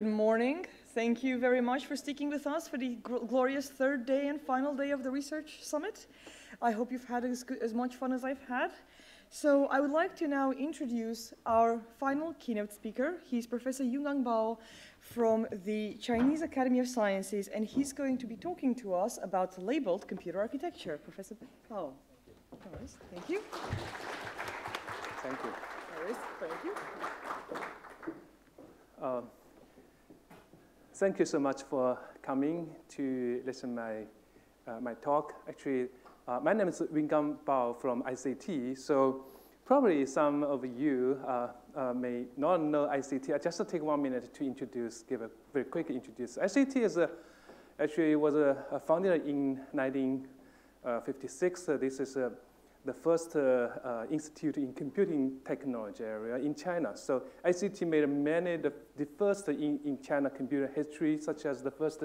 Good morning. Thank you very much for sticking with us for the glorious third day and final day of the Research Summit. I hope you've had as much fun as I've had. So I would like to now introduce our final keynote speaker. He's Professor Yungang from the Chinese Academy of Sciences, and he's going to be talking to us about labeled computer architecture. Professor Bao. Thank you. Thank you. Thank you. Thank you so much for coming to listen to my talk. Actually, my name is Yungang from ICT. So probably some of you may not know ICT. I just take 1 minute to give a very quick introduction. ICT is actually was founded in 1956. This is the first institute in computing technology area in China. So ICT made many, the first in China computer history, such as the first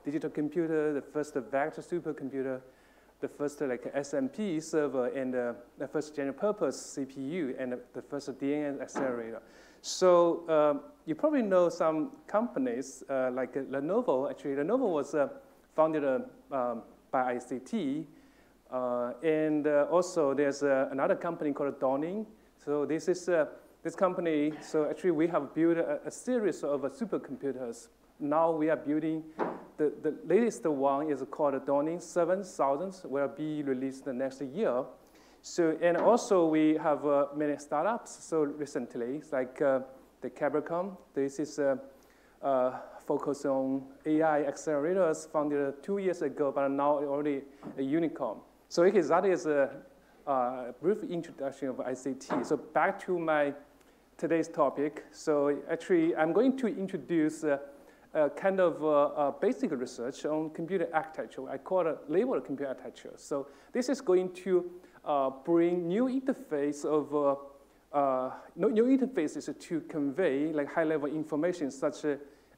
digital computer, the first vector supercomputer, the first SMP server, and the first general purpose CPU, and the first DNA accelerator. So you probably know some companies like Lenovo. Actually, Lenovo was founded by ICT. And also there's another company called Dawning. So this is this company. So actually we have built a series of supercomputers. Now we are building the latest one is called Dawning 7000, will be released the next year. So and also we have many startups. So recently, like the Cabricom. This is focus on AI accelerators, founded 2 years ago, but now already a unicorn. So that is a brief introduction of ICT. So back to today's topic. So actually, I'm going to introduce a kind of basic research on computer architecture. I call it labeled computer architecture. So this is going to bring new interface of new interfaces to convey like high-level information, such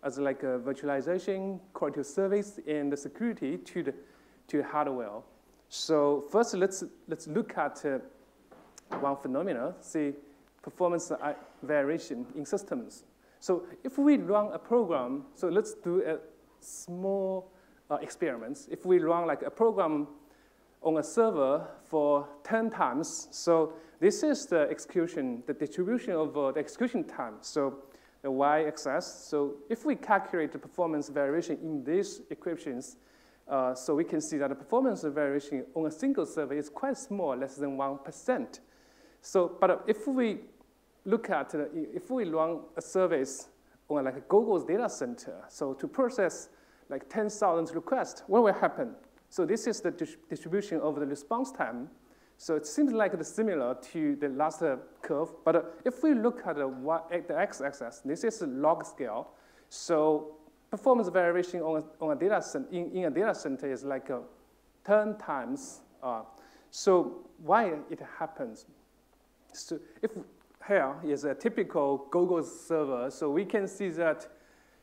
as like virtualization, quality of service, and the security to the hardware. So first, let's look at one phenomenon, see performance variation in systems. So if we run a program, so let's do a small experiment. If we run like a program on a server for 10 times, so this is the execution, the distribution of the execution time. So the y-axis. So if we calculate the performance variation in these equations, so we can see that the performance variation on a single server is quite small, less than 1%. So, but if we look at, if we run a service on like Google's data center, so to process like 10,000 requests, what will happen? So this is the distribution of the response time. So it seems like it's similar to the last curve, but if we look at the x-axis, this is a log scale. So performance variation on a data center, in a data center is like 10 times. So why it happens? So if here is a typical Google server, so we can see that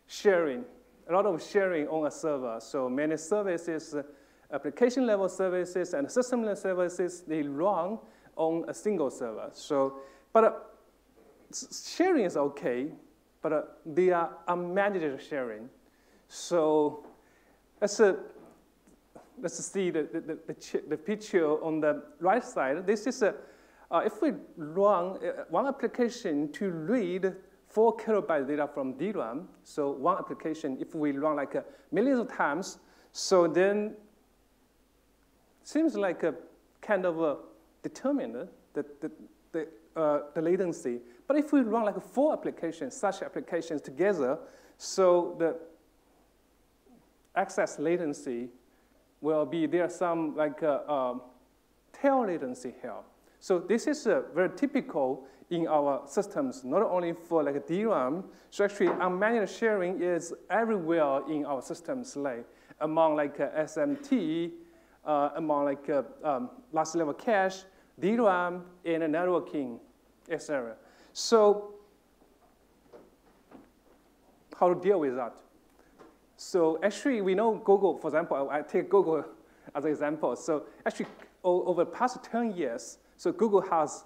sharing, a lot of sharing on a server. So many services, application level services and system level services, they run on a single server. So, but sharing is okay, but they are unmanaged sharing. So let's see the picture on the right side. This is if we run one application to read 4 kilobytes data from DRAM, so one application, if we run like millions of times, so then seems like a kind of determined the latency. But if we run like 4 applications, such applications together, so the access latency will be there some like tail latency here. So this is very typical in our systems, not only for like a DRAM. So actually, unmanaged sharing is everywhere in our systems, like among like SMT, among like last level cache, DRAM, and networking, etc. So how to deal with that? So actually, we know Google, for example, I take Google as an example. So actually, over the past 10 years, so Google has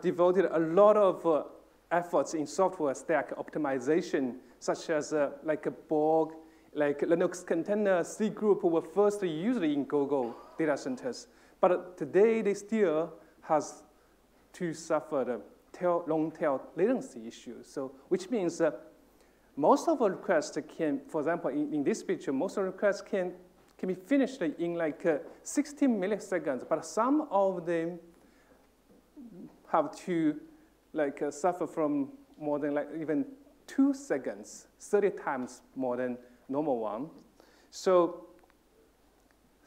devoted a lot of efforts in software stack optimization such as like a Borg, like Linux container C group were first used in Google data centers. But today they still has to suffer the long tail latency issue. So which means most of the requests can, for example, in this picture, most of the requests can be finished in like 60 milliseconds, but some of them have to like suffer from more than like even 2 seconds, 30 times more than normal one. So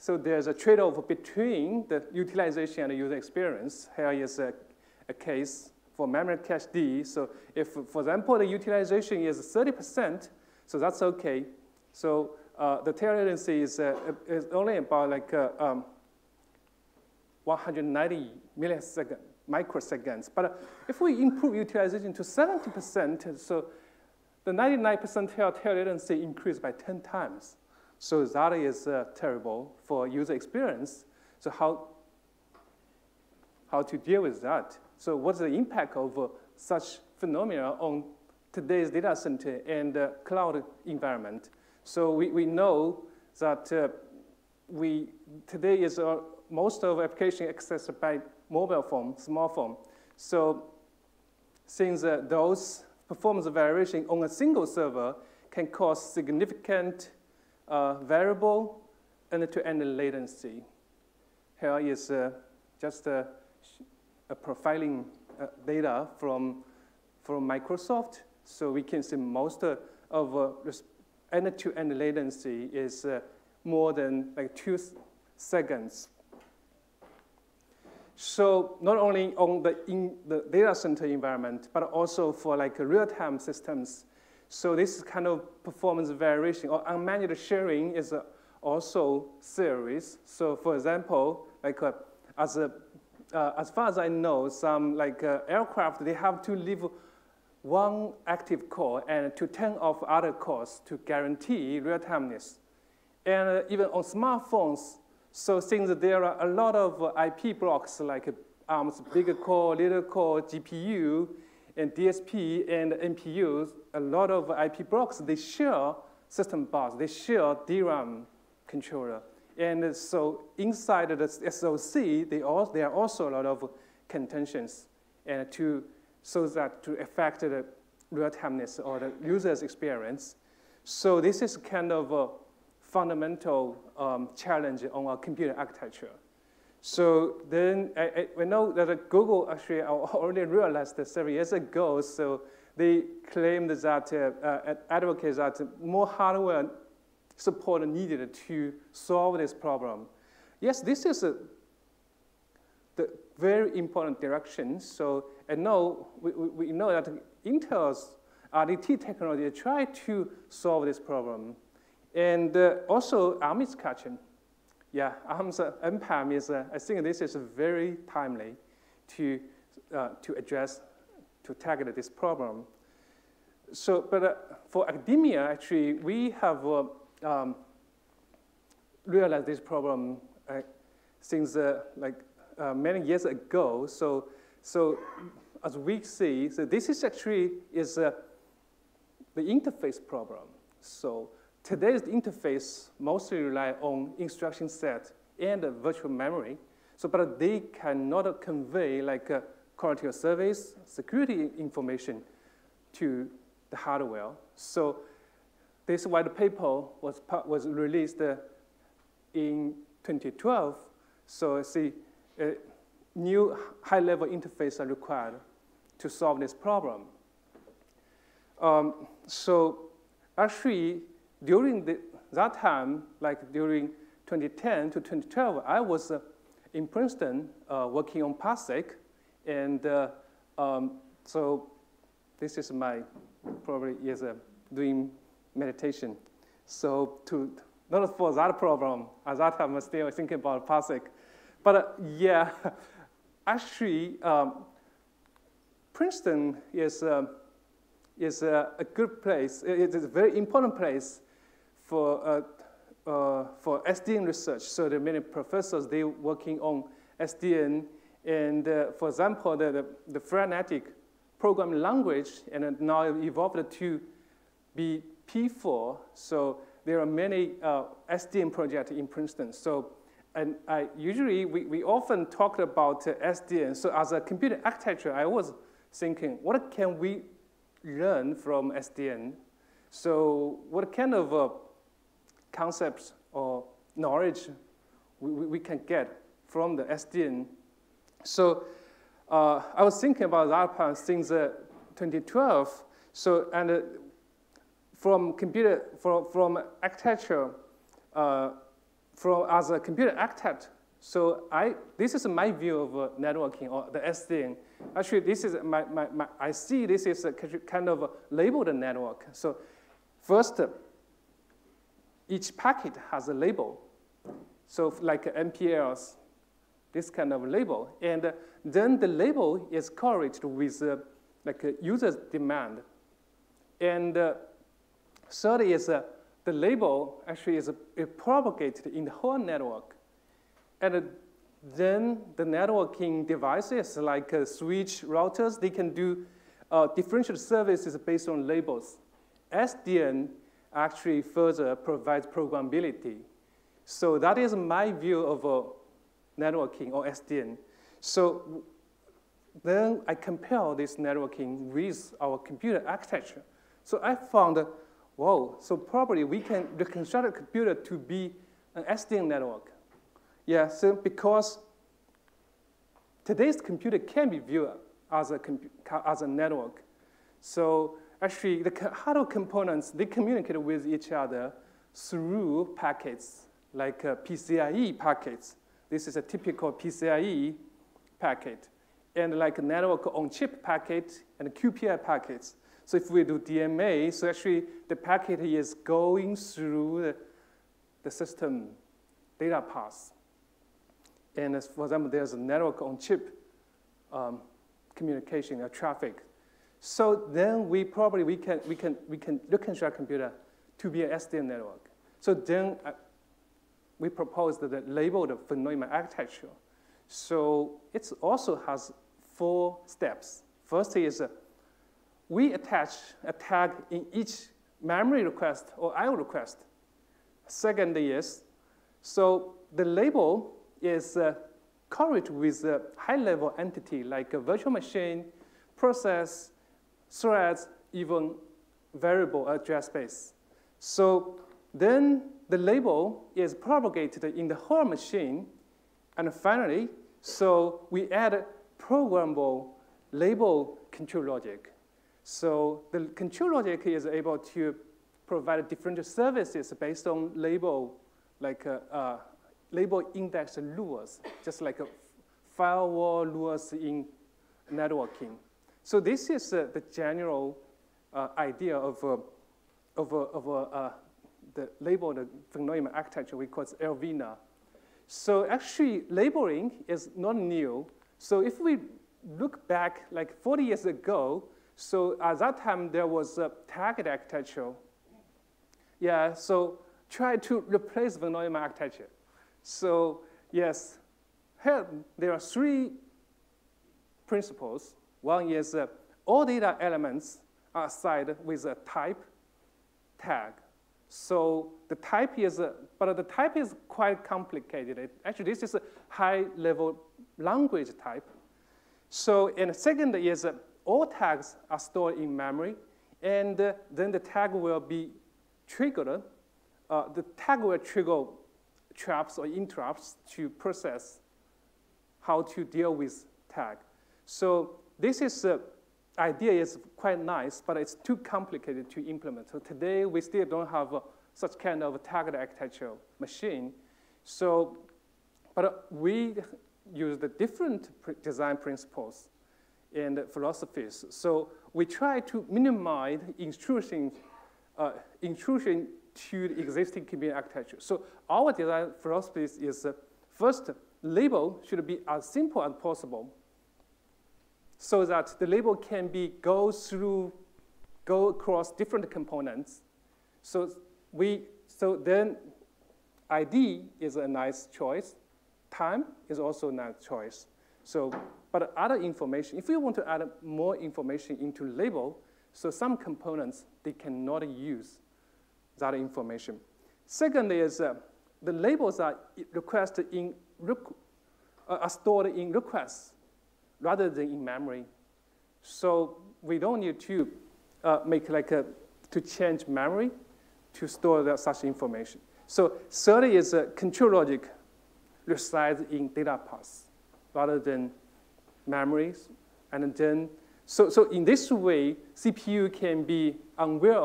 there's a trade-off between the utilization and the user experience. Here is a case for memory cache D. So if, for example, the utilization is 30%, so that's okay. So the tail latency is only about like 190 microseconds. But if we improve utilization to 70%, so the 99% tail latency increased by 10 times. So that is terrible for user experience. So how to deal with that? So what's the impact of such phenomena on today's data center and cloud environment? So we know that today is most of application accessed by mobile phone, smartphone. So since those performance variation on a single server can cause significant variable end-to-end latency. Here is just a profiling data from Microsoft. So we can see most of end-to-end latency is more than like 2 seconds. So not only on in the data center environment, but also for like real-time systems. So this kind of performance variation or unmanaged sharing is also serious. So for example, like as far as I know, some like aircraft, they have to leave one active core and to turn off other cores to guarantee real-timeness. And even on smartphones, so since there are a lot of IP blocks like ARM's bigger core, little core, GPU, and DSP and NPUs, a lot of IP blocks, they share system bus, they share DRAM controller. And so inside the SoC, there are also a lot of contentions and so that to affect the real-timeness or the user's experience. So this is kind of a fundamental challenge on our computer architecture. So then we know that Google actually already realized that several years ago, so they claimed that, advocate that more hardware support needed to solve this problem. Yes, this is the very important direction. So we know that Intel's RDT technology tried to solve this problem. And also ARM is catching. Yeah, ARM's NPAM is, I think this is very timely to address, to tackle this problem. So, but for academia, actually, we have realized this problem since many years ago. So as we see, so this is actually the interface problem. So today's interface mostly rely on instruction set and virtual memory. So, but they cannot convey like quality of service, security information to the hardware. So this white paper was released in 2012. So see, new high-level interfaces are required to solve this problem. So actually, during that time, like during 2010 to 2012, I was in Princeton working on PASIC. And so this is my, probably is doing meditation. So not for that problem, at that time I'm still thinking about PASIC. But yeah, actually, Princeton is a good place. It is a very important place for SDN research. So there are many professors, they working on SDN. And for example, the frenetic programming language, and now evolved to be P4. So there are many SDN projects in Princeton. So, and we often talked about SDN. So as a computer architecture, I was thinking, what can we learn from SDN? So what kind of concepts or knowledge we can get from the SDN? So I was thinking about that since 2012. So, and from architecture, as a computer architect, so this is my view of networking or the SDN. Actually, this is I see this is a kind of a labeled network. So first, each packet has a label. So like MPLs, this kind of label. And then the label is correlated with like a user's demand. And third is the label actually is propagated in the whole network. And then the networking devices like switch routers, they can do differential services based on labels. SDN actually further provides programmability. So that is my view of networking or SDN. So then I compare this networking with our computer architecture. So I found, whoa, so probably we can reconstruct a computer to be an SDN network. Yeah, so because today's computer can be viewed as a network. So actually, the hardware components, they communicate with each other through packets, like PCIe packets. This is a typical PCIe packet. And like a network on-chip packet and QPI packets. So if we do DMA, so actually the packet is going through the system data path. And as for example, there's a network on-chip communication or traffic. So then we can reconstruct computer to be an SDN network. So then we proposed the labeled von Neumann architecture. So it also has 4 steps. First is we attach a tag in each memory request or IO request. Second is, so the label is correlated with a high-level entity like a virtual machine, process, threads, even variable address space. So then the label is propagated in the whole machine. And finally, so we add programmable label control logic. So the control logic is able to provide different services based on label, like label index rules, just like a firewall rules in networking. So this is the general idea of the labeled von Neumann architecture, we call it LvNA. So actually, labeling is not new. So if we look back like 40 years ago, so at that time there was a target architecture. Yeah, so try to replace von Neumann architecture. So yes, here there are 3 principles. One is all data elements are assigned with a type tag. So the type is, but the type is quite complicated. Actually, this is a high-level language type. So, and second is all tags are stored in memory, and then the tag will be triggered. The tag will trigger traps or interrupts to process how to deal with tag. So this is idea is quite nice, but it's too complicated to implement. So today, we still don't have such kind of target architecture machine. So, but we use the different design principles and philosophies. So we try to minimize intrusion to the existing computer architecture. So our design philosophy is first, label should be as simple as possible, so that the label can go across different components. So then ID is a nice choice. Time is also a nice choice. So, but other information, if you want to add more information into label, so some components, they cannot use that information. Second is the labels are stored in requests rather than in memory. So we don't need to to change memory to store such information. So third is control logic resides in data paths rather than memories. And then, so in this way, CPU can be unaware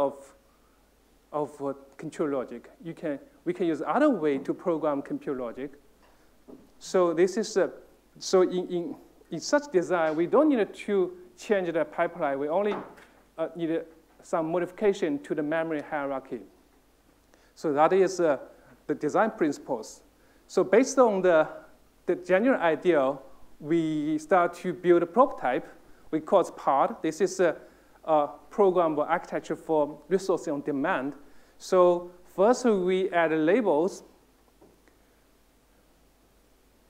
of control logic. We can use other way to program compute logic. So this is so in such design, we don't need to change the pipeline. We only need some modification to the memory hierarchy. So that is the design principles. So based on the general idea, we start to build a prototype. We call it PART. This is a programmable architecture for resource on demand. So first, we add labels.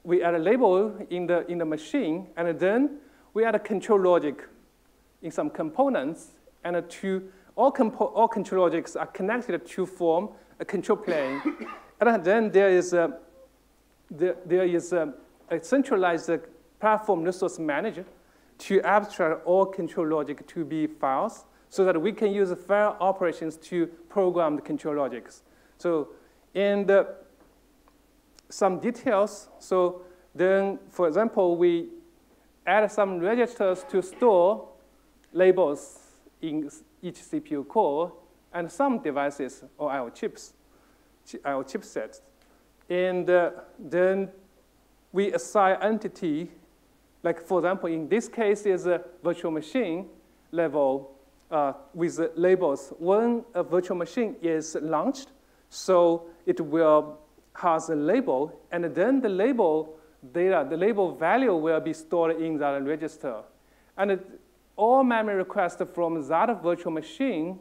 We add a label in the machine, and then we add a control logic in some components, and all control logics are connected to form a control plane. And then there is a centralized platform resource manager to abstract all control logic to be files, so that we can use file operations to program the control logics. So, and some details. So then, for example, we add some registers to store labels in each CPU core, and some devices or IO chipsets. And then we assign entity, like for example, in this case is a virtual machine level with labels. When a virtual machine is launched, so it will has a label, and then the label data, the label value will be stored in that register. And all memory requests from that virtual machine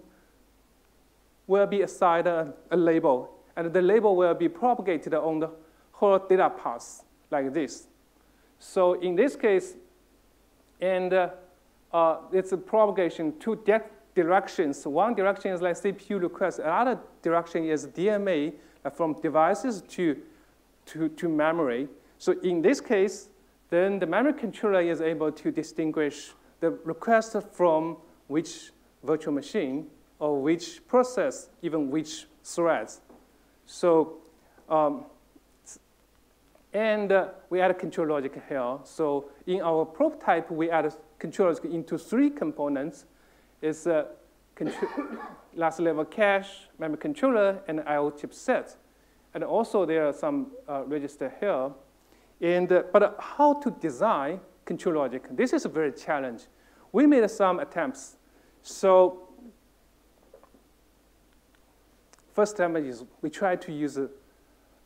will be assigned a label, and the label will be propagated on the whole data path like this. So in this case, and it's a propagation two directions. One direction is like CPU request, another direction is DMA from devices to memory. So in this case, then the memory controller is able to distinguish the request from which virtual machine or which process, even which threads. So, we add a control logic here. So in our prototype, we add control logic into three components. It's last level cache, memory controller, and IO chipset. And also there are some register here. And, but how to design control logic? This is a very challenge. We made some attempts. So first time is we tried to use a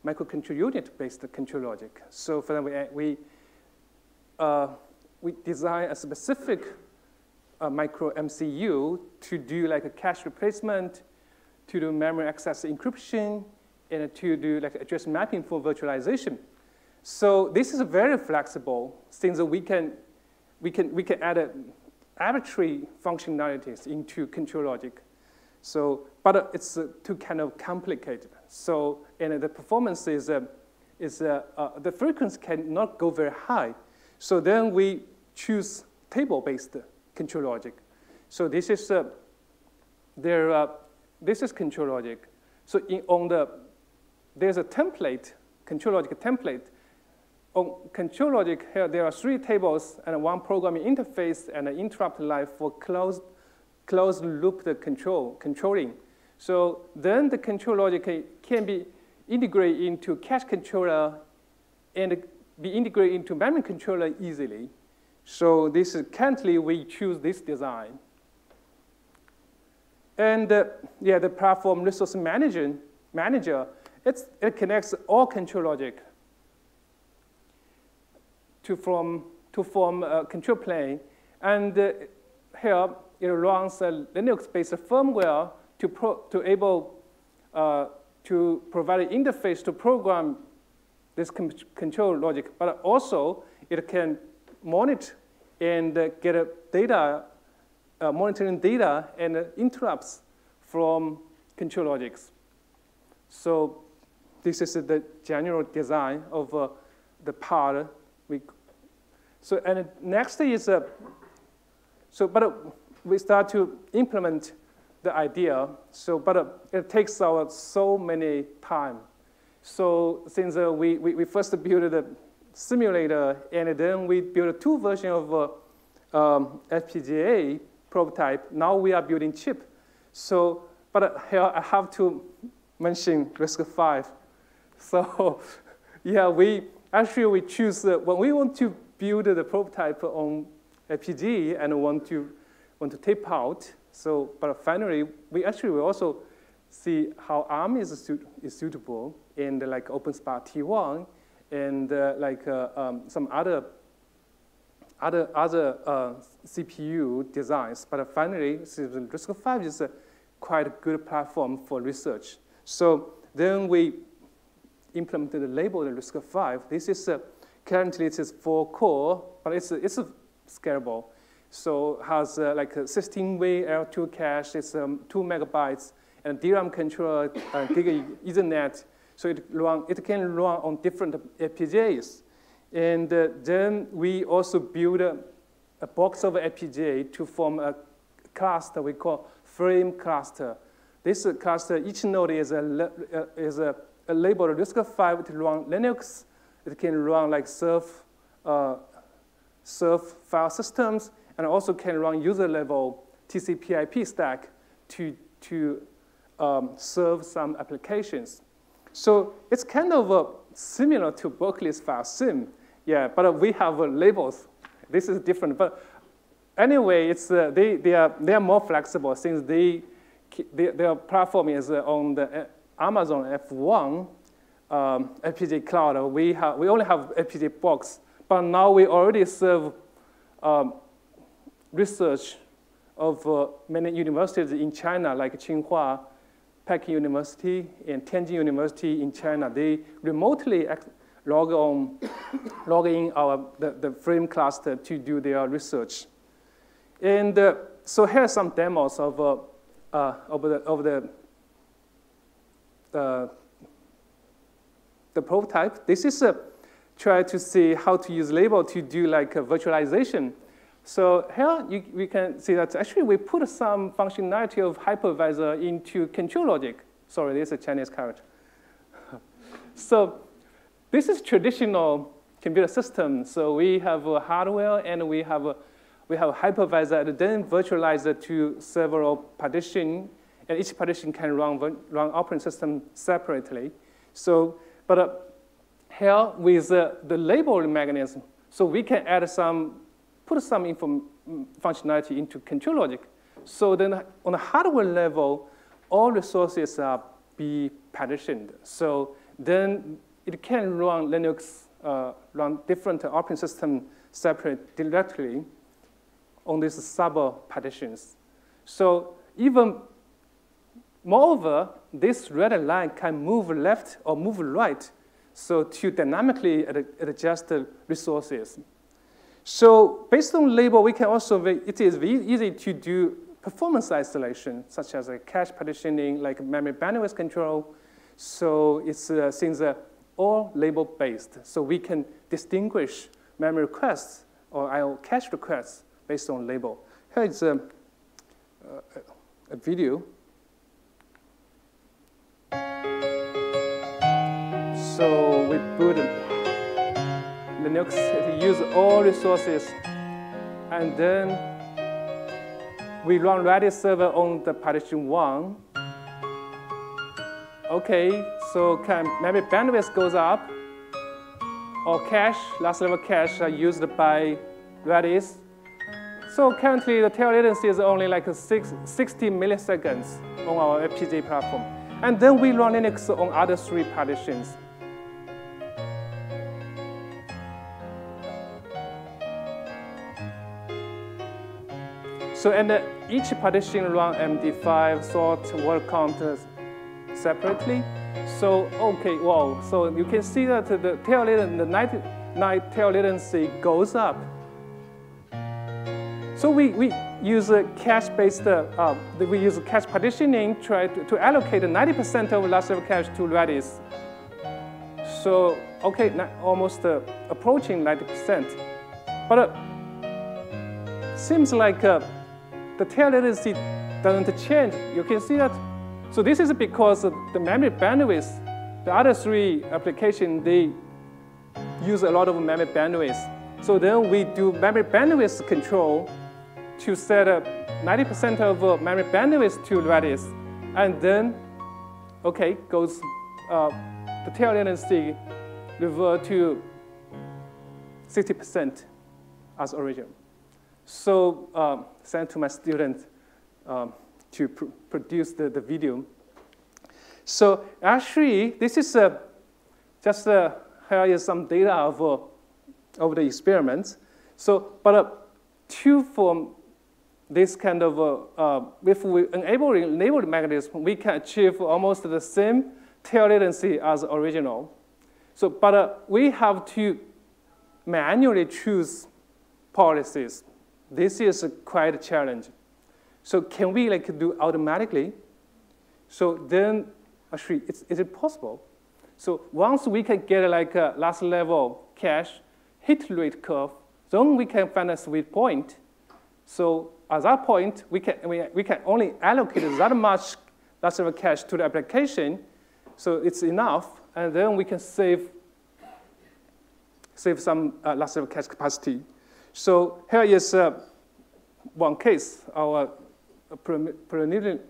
microcontroller unit-based control logic. So for example, we design a specific micro MCU to do like a cache replacement, to do memory access encryption, and to do like address mapping for virtualization. So this is very flexible, since we can add arbitrary functionalities into control logic. So, but it's too kind of complicated. So, and the performance the frequency cannot go very high. So then we choose table-based control logic. So this is this is control logic. So there's a template, control logic template. On control logic here, there are three tables and one programming interface and an interrupt line for closed loop controlling. So then the control logic can be integrated into cache controller and be integrated into memory controller easily. So this is currently we choose this design. And the platform resource manager, it connects all control logic to form a control plane. And here it runs a Linux-based firmware to provide an interface to program this control logic, but also it can monitor and get data, monitoring data and interrupts from control logics. So this is the general design of the part. So and next is we start to implement the idea. So but it takes our so many time. So since we first built the simulator, and then we built 2 versions of FPGA prototype. Now we are building chip. So, but here I have to mention RISC-V. So, yeah, we choose when we want to build the prototype on FPGA and want to tape out. So, but finally, we will also see how ARM is suitable in the OpenSPARC T1 and some other CPU designs. But finally, RISC-V is a quite good platform for research. So then we implemented the labeled RISC-V. This is currently it is 4-core, but it's scalable. So has like a 16-way L2 cache. It's 2 megabytes and DRAM controller, Gig Ethernet. So it can run on different FPGAs. And then we also build a box of FPGA to form a cluster we call frame cluster. This cluster, each node is a labeled RISC-V to run Linux. It can run like surf file systems, and also can run user-level TCP/IP stack to serve some applications. So it's kind of similar to Berkeley's file sim, yeah. But we have labels. This is different. But anyway, it's they are more flexible since their platform is on the Amazon F1 FPGA cloud. We only have FPGA box, but now we already serve research of many universities in China, like Tsinghua, Peking University, and Tianjin University in China. They remotely log in the frame cluster to do their research. And so here are some demos of the prototype. This is try to see how to use label to do like a virtualization. So here we can see that actually we put some functionality of hypervisor into control logic. Sorry, this is a Chinese character. So this is traditional computer system. So we have a hardware and we have a hypervisor and then virtualizer to several partitions, and each partition can run operating system separately. So, but here with the labeling mechanism, so we can add put some functionality into control logic. So then on the hardware level, all resources are be partitioned. So then it can run Linux, run different operating system separate directly on these sub-partitions. So even moreover, this red line can move left or move right, so to dynamically adjust the resources. So based on label, we can also, it is very easy to do performance isolation, such as cache partitioning, like memory bandwidth control. So it's since all label-based, so we can distinguish memory requests or IO cache requests based on label. Here is a video. So we put Linux, it uses all resources, and then we run Redis server on the partition 1. Okay, so memory bandwidth goes up, or cache, last level cache are used by Redis. So currently the tail latency is only like 60 milliseconds on our FPGA platform. And then we run Linux on other 3 partitions. So and each partition run MD5, sort, word count separately. So okay, wow. So you can see that the tail latency, the night tail latency goes up. So we use cache-based, we use cache partitioning, try to allocate 90% of last level cache to Redis. So, okay, almost approaching 90%. But seems like the tail latency doesn't change. You can see that. So this is because the memory bandwidth, the other three applications, they use a lot of memory bandwidth. So then we do memory bandwidth control to set up 90% of memory bandwidth to Redis. And then, okay, goes the tail latency revert to 60% as original. So sent to my student to produce the video. So actually, this is just here is some data of the experiments. So, but to form this kind of, if we enable mechanism, we can achieve almost the same tail latency as original. So, but we have to manually choose policies. This is quite a challenge. So can we do automatically? So then, actually, is it possible? So once we can get a last level cache hit rate curve, then we can find a sweet point. So at that point, we can only allocate that much last level cache to the application. So it's enough, and then we can save some last level cache capacity. So here is one case, our preliminary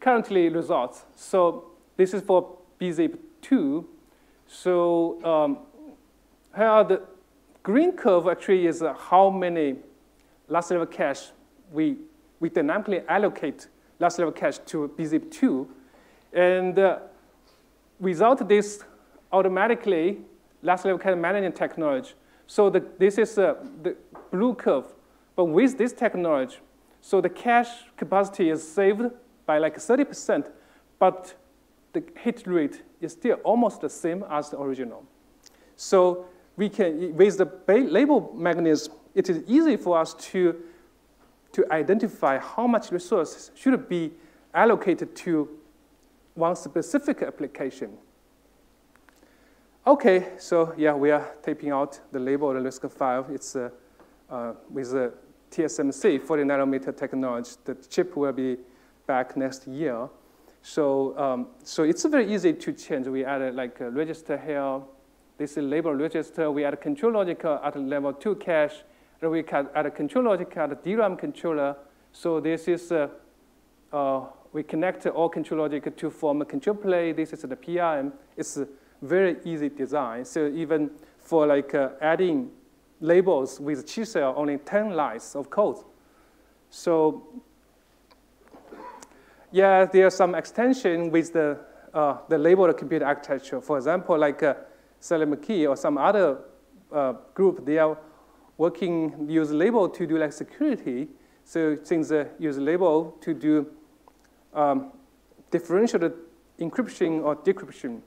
currently results. So this is for bzip2. So here the green curve actually is how many last level cache we dynamically allocate last level cache to bzip2. And without this automatically last level cache management technology, so this is the blue curve. But with this technology, so the cache capacity is saved by 30%, but the hit rate is still almost the same as the original. So we can, with the label mechanism, it is easy for us to identify how much resources should be allocated to one specific application. Okay, so yeah, we are taping out the labeled RISC-V. It's with the TSMC 40 nanometer technology. The chip will be back next year. So, so it's very easy to change. We added a register here. This is label register. We add a control logic at level 2 cache. Then we can add a control logic at the DRAM controller. So this is, we connect all control logic to form a control plane. This is the PRM. It's a very easy design. So even for adding labels with chisel, only 10 lines of code. So yeah, there's some extension with the labeled computer architecture. For example, Sally McKee or some other group, they are use label to do security. So things use label to do differential encryption or decryption.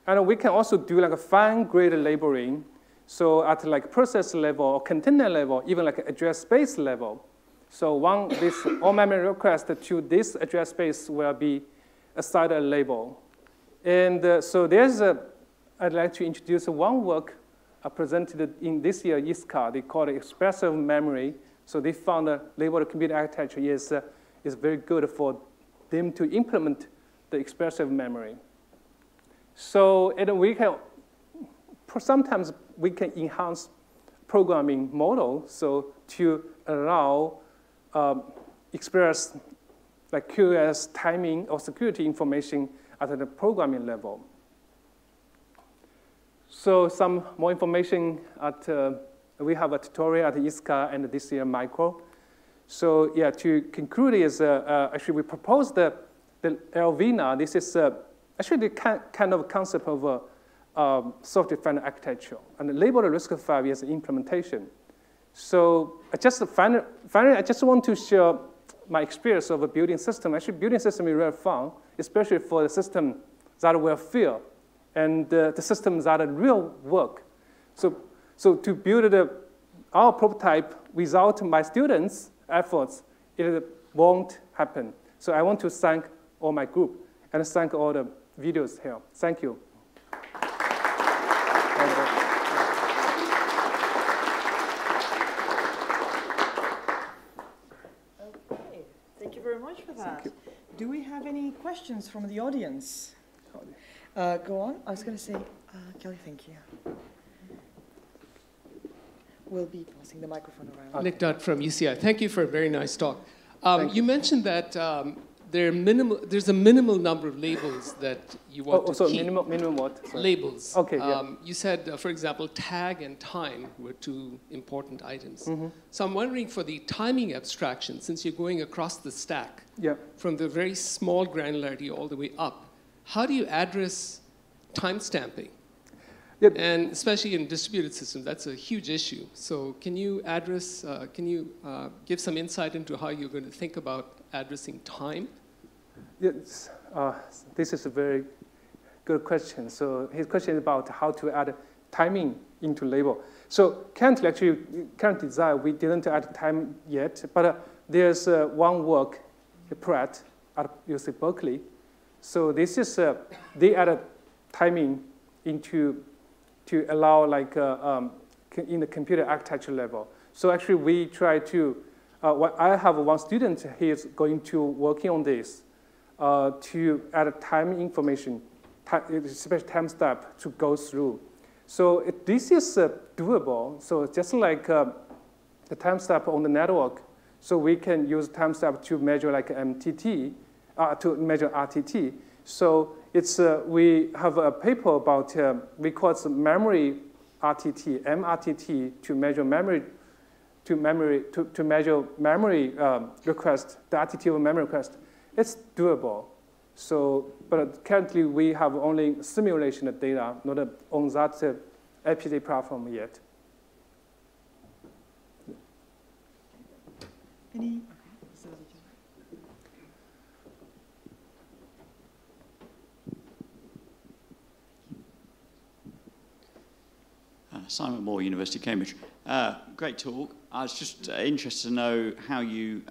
And we can also do a fine-grained labeling. So at process level or container level, even address space level. So this all memory request to this address space will be assigned a label. And so I'd like to introduce one work presented in this year ISCA. They call it expressive memory. So they found a labeled computer architecture is very good for them to implement the expressive memory. So and we can sometimes we can enhance programming model so to allow express QoS timing or security information at the programming level. So some more information we have a tutorial at ISCA and this year Micro. So yeah, to conclude is actually we proposed the LvNA. This is actually the kind of concept of software-defined architecture, and the labeled RISC-V is implementation. So finally, I just want to share my experience of a building system. Actually, building system is really fun, especially for the system that will fail and the systems that real work. So to build our prototype without my students, efforts, it won't happen. So I want to thank all my group and thank all the videos here. Thank you. Okay, thank you very much for that. Do we have any questions from the audience? Go on. I was going to say, Kelly, thank you. We'll be passing the microphone around. Nick Dutt from UCI. Thank you for a very nice talk. You mentioned that there's a minimal number of labels that you want to keep. Minimum what? Sorry. Labels. Okay, yeah. You said, for example, tag and time were two important items. Mm-hmm. So I'm wondering for the timing abstraction, since you're going across the stack, from the very small granularity all the way up, how do you address timestamping? Yep. And especially in distributed systems, that's a huge issue. So can you address, give some insight into how you're going to think about addressing time? Yes, this is a very good question. So his question is about how to add timing into label. So current design, we didn't add time yet, but there's one work, Pratt at UC Berkeley. So this is, they added timing into to allow like in the computer architecture level. So actually we try to, I have one student, he is going to working on this to add time information, especially time step to go through. So this is doable. So just like the time step on the network, so we can use time step to measure like MTT, to measure RTT. So it's, we have a paper about, we call it memory RTT, MRTT, to measure memory, to measure memory request, the RTT of memory request. It's doable. So, but currently we have only simulation data, not on that FPGA platform yet. Any? Simon Moore, University of Cambridge. Great talk. I was just interested to know how you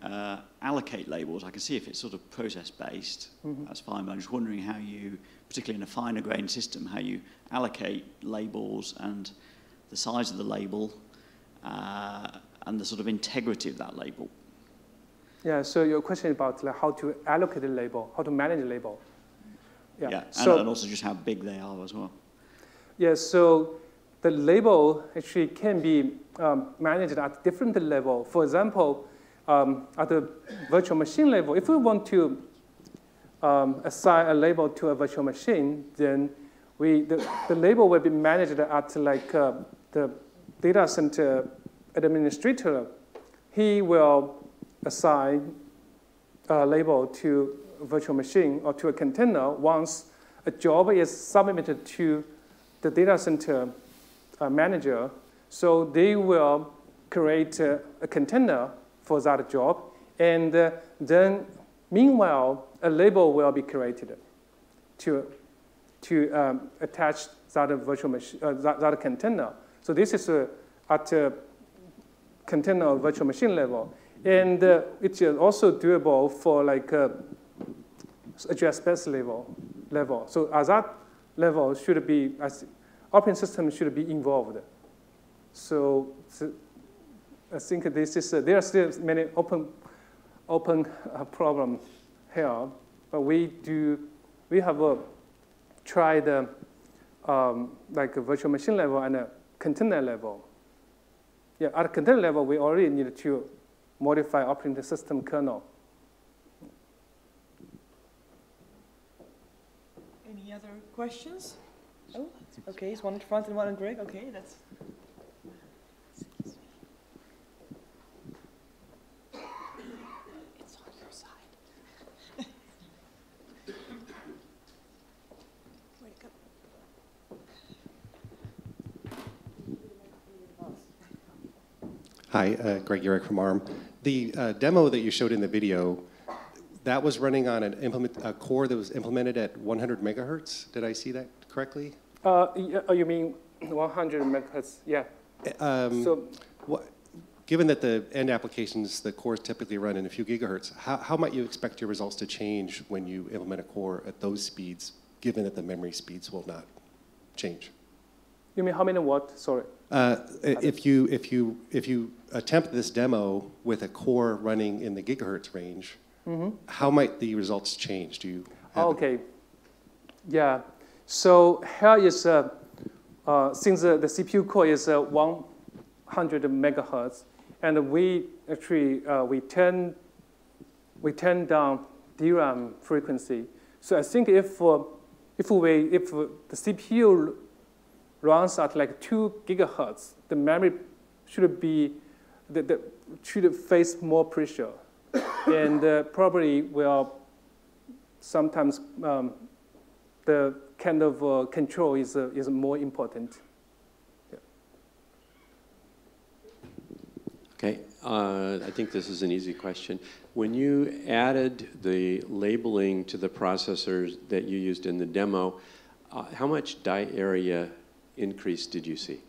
allocate labels. I can see if it's sort of process-based, that's fine, but I'm just wondering how you, particularly in a finer grained system, how you allocate labels and the size of the label and the sort of integrity of that label. Yeah, so your question about like, how to allocate the label, how to manage the label. Yeah, so, and also just how big they are as well. Yeah, so the label actually can be managed at different level. For example, at the virtual machine level, if we want to assign a label to a virtual machine, then the label will be managed at like the data center administrator. He will assign a label to a virtual machine or to a container once a job is submitted to the data center manager. So they will create a container for that job, and then meanwhile a label will be created to attach that virtual machine that container. So this is at a container virtual machine level, and it's also doable for like address space level. So at that level should be operating system should be involved. So I think this is there are still many open problem here, but we have tried like a virtual machine level and a container level. Yeah, at a container level, we already need to modify operating system kernel. Any other questions? Oh, okay, it's one in front and one in Greg. Okay, that's. It's on your side. Where'd it go? Hi, Greg Urich from ARM. The demo that you showed in the video, that was running on a core that was implemented at 100 megahertz. Did I see that correctly? You mean 100 megahertz? Yeah. So given that the end applications, the cores typically run in a few gigahertz, how might you expect your results to change when you implement a core at those speeds, given that the memory speeds will not change? You mean how many what? Sorry. If you attempt this demo with a core running in the gigahertz range, how might the results change? Do you have okay. Yeah. So here is, since the CPU core is 100 megahertz, and we actually we turn down DRAM frequency. So I think if the CPU runs at like 2 gigahertz, the memory should be should face more pressure, and probably will sometimes the kind of control is more important. Yeah. Okay, I think this is an easy question. When you added the labeling to the processors that you used in the demo, how much die area increase did you see?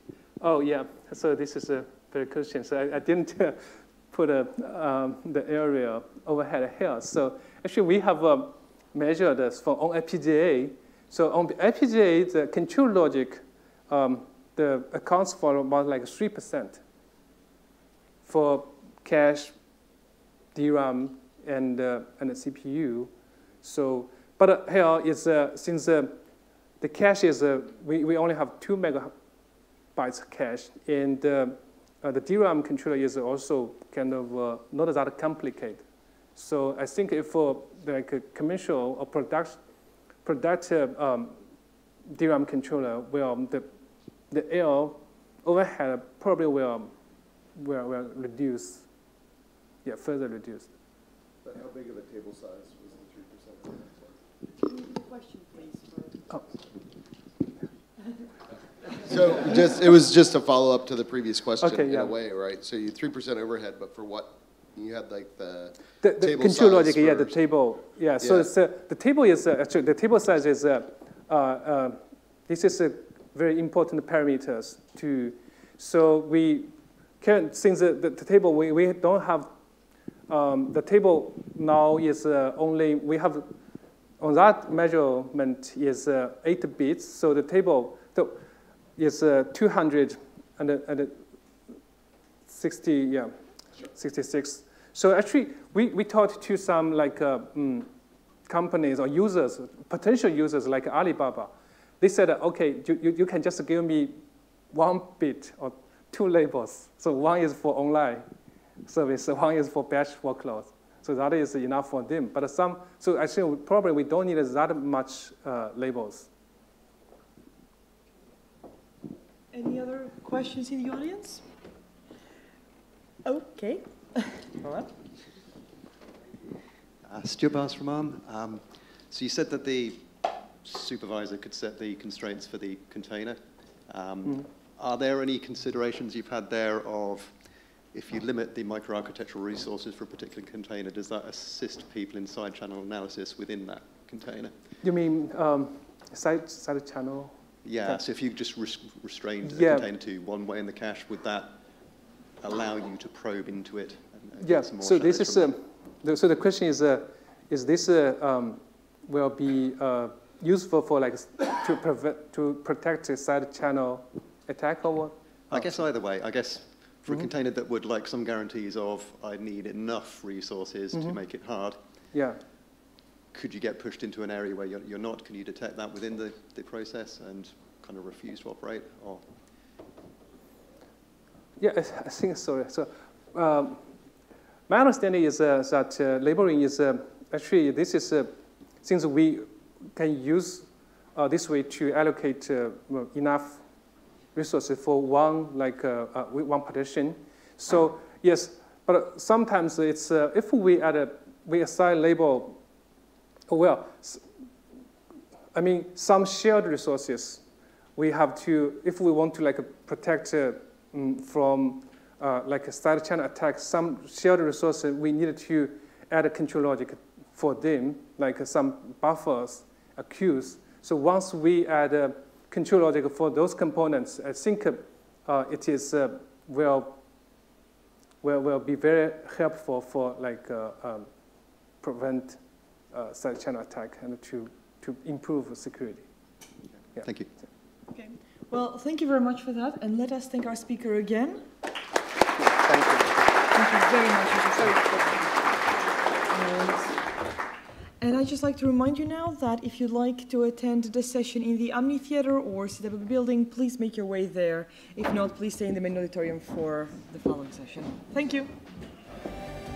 Oh yeah, so this is a very good question. So I didn't put the area overhead here. So actually we have measured this on FPGA. So on the FPGA, the control logic accounts for about like 3% for cache, DRAM, and the CPU. So, but here is since the cache is we only have 2 megabytes cache, and the DRAM controller is also kind of not that complicated. So I think if for like a commercial or productive DRAM controller, well, the L overhead probably will reduce, yeah, further reduced. But how big of a table size was the 3%? Question, please. Oh. So it was just a follow-up to the previous question in a way, right? So you 3% overhead, but for what? You had like the table control logic, yeah, the table, yeah. So it's, the table is actually the table size is this is a very important parameters to. So we can, since the table we don't have the table now is only we have on that measurement is 8 bits. So the table is 260 yeah 66. So actually, we talked to some like companies or users, potential users like Alibaba. They said, okay, you can just give me 1 bit or 2 labels. So one is for online service, one is for batch workloads. So that is enough for them. But so actually probably we don't need that much labels. Any other questions in the audience? Okay. All right. Stuart Bars from ARM. So you said that the supervisor could set the constraints for the container. Are there any considerations you've had there of if you limit the microarchitectural resources for a particular container, does that assist people in side channel analysis within that container? You mean side channel? Yeah, so if you just restrained the container to one way in the cache, would that allow you to probe into it? Yeah, so this is, so the question is this will be useful for like to protect a side channel attack or what? I guess either way. I guess for a container that would like some guarantees of I need enough resources to make it hard. Yeah. Could you get pushed into an area where you're not? Can you detect that within the process and kind of refuse to operate? Or? Yeah, I think so. So my understanding is that labeling is actually this is since we can use this way to allocate enough resources for one one partition. So yes, but sometimes it's if we assign label. Well, I mean some shared resources we have to if we want to like protect from like a side channel attack, some shared resources we needed to add a control logic for them, like some buffers, queues. So once we add a control logic for those components, I think it is will will be very helpful for like prevent side channel attack and to improve security. Yeah. Thank you. Okay. Well, thank you very much for that, and let us thank our speaker again. Thank you. Thank you very much. And I'd just like to remind you now that if you'd like to attend this session in the amphitheater or CW building, please make your way there. If not, please stay in the main auditorium for the following session. Thank you.